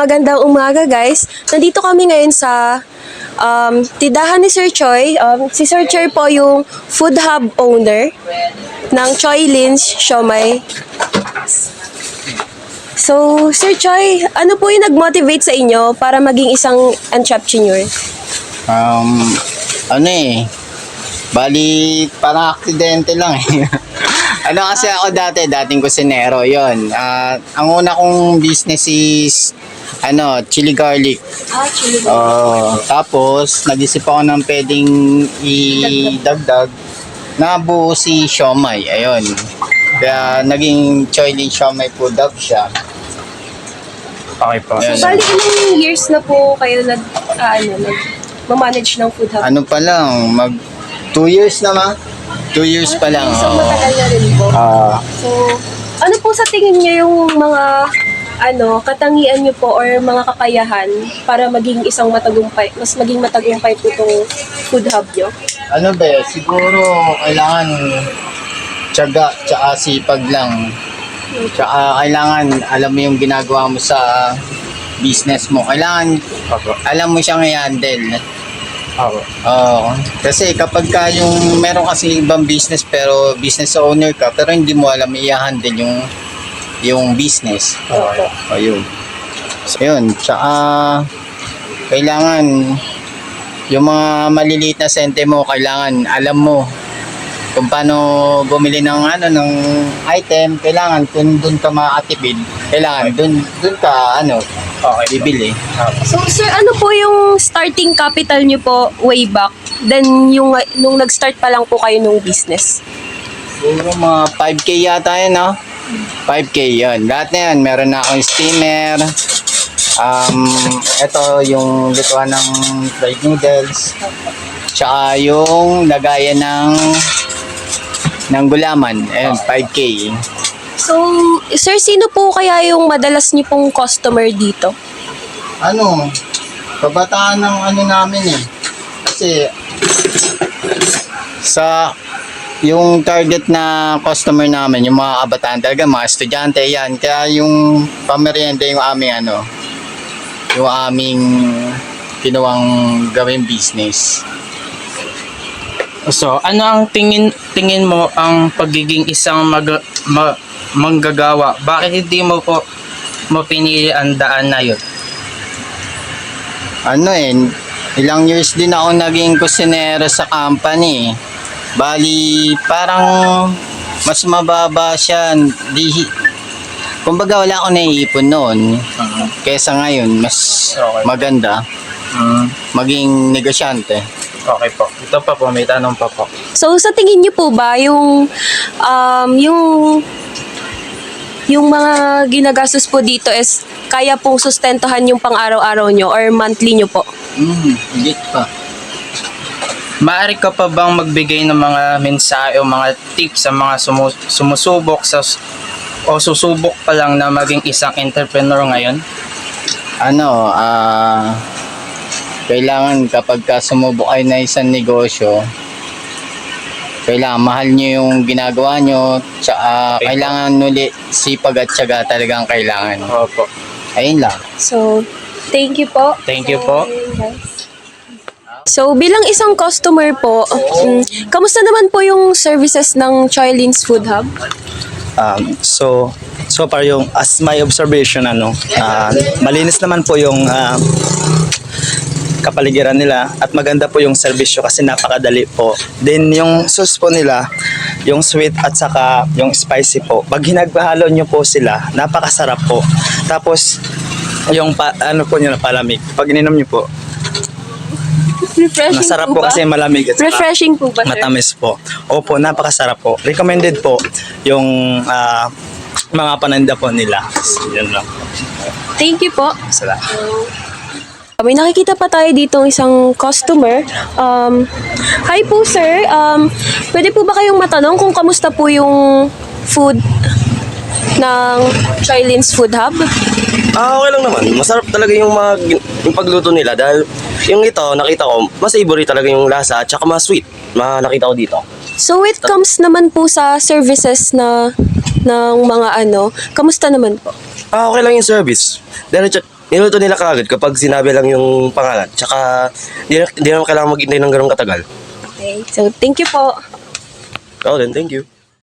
magandang umaga guys. Nandito kami ngayon sa tindahan ni Sir Choi. Si Sir Choi po yung food hub owner ng Choi Lin's Siomai. So, Sir Choi, ano po yung nag-motivate sa inyo para maging isang entrepreneur? Bali, parang aksidente lang eh. Kasi ako dating kusinero, yon. Ang una kong business is, chili garlic. Chili. Tapos, nag-isip ako ng pwedeng idagdag. Nabuo si Siomai, ayun. Kaya, naging Choi Lin's Siomai Food Hub siya. Okay po. So, bali ilang years na po kayo nag-manage ng food hub? Ano pa lang, 2 years na ma? 2 years pa lang. So, matagal na rin po. So, ano po sa tingin niyo yung mga katangian niyo po or mga kakayahan para maging isang maging matagumpay po itong food hub niyo? Siguro kailangan tiyaga tsaka sipag lang. Tsaka kailangan alam mo yung ginagawa mo sa business mo. Kailangan alam mo siyang i-handle. Kasi kapag yung meron kasi ibang business pero business owner ka pero hindi mo alam i-handle yung business. Ayun. So, yun. Tsaka kailangan yung mga maliliit na sente mo, kailangan alam mo kung paano bumili ng item. Kailangan kung doon ka makatipid, kailangan doon ka bibili. So, sir, ano po yung starting capital niyo po way back? Then, nung nag-start pa lang po kayo nung business? Siguro mga 5K yata yun, no? 5K yun. Lahat na yan. Meron na akong steamer. Ito yung lutuan ng fried noodles. Tsaka yung lagayan ng gulaman. Ayun, 5K. So, sir, sino po kaya yung madalas niyo pong customer dito? Kabataan ng namin eh. Kasi yung target na customer namin, yung mga kabataan talaga, mga estudyante yan. Kaya yung pamerienda yung aming kinuwang gawing business. So, ano ang tingin mo ang pagiging isang manggagawa? Bakit hindi mo pinili ang daan na yun? Ilang years din ako naging kusinero sa company. Bali, parang mas mababa siya. Kumbaga wala akong naiipon noon. Kesa ngayon, mas maganda maging negosyante. Okay po. Ito pa po, may tanong pa po. So, sa tingin niyo po ba yung mga ginagastos po dito is kaya pong sustentuhan yung pang-araw-araw nyo or monthly nyo po? Hindi pa. Maaari ka pa bang magbigay ng mga mensahe o mga tips sa mga sumusubok o susubok pa lang na maging isang entrepreneur ngayon? Kailangan kapag sumubok kayo na isang negosyo, kailangan mahal nyo yung ginagawa nyo, tsaka kailangan ulit sipag at tiyaga talagang kailangan. Opo. Ayun lang. So, thank you po. Thank you po. So, bilang isang customer po, kamusta naman po yung services ng Choi Lin's Food Hub? So far yung as my observation malinis naman po yung kapaligiran nila at maganda po yung serbisyo kasi napakadali po. Then yung sauce po nila, yung sweet at saka yung spicy po. Pag hinaghalo nyo po sila, napakasarap po. Tapos yung palamig. Pag ininom nyo po, Refreshing masarap po po ba? kasi malamig at saka Refreshing po ba, sir? matamis po. Opo, napakasarap po. Recommended po yung mga paninda po nila. Yan lang. Thank you po. Salamat. May nakikita pa tayo dito isang customer. Hi po, sir. Pwede po ba kayong matanong kung kamusta po yung food ng Choi Lin's Food Hub? Okay lang naman. Masarap talaga yung pagluto nila dahil yung ito, nakita ko, mas savory talaga yung lasa at saka mas sweet. Nakita ko dito. So it comes naman po sa services ng mga kamusta naman po? Okay lang yung service. niluto nila kaagad kapag sinabi lang yung pangalan. Tsaka, di na kailangan maghintay ng ganun katagal. Okay. So, thank you po. Oo din, thank you.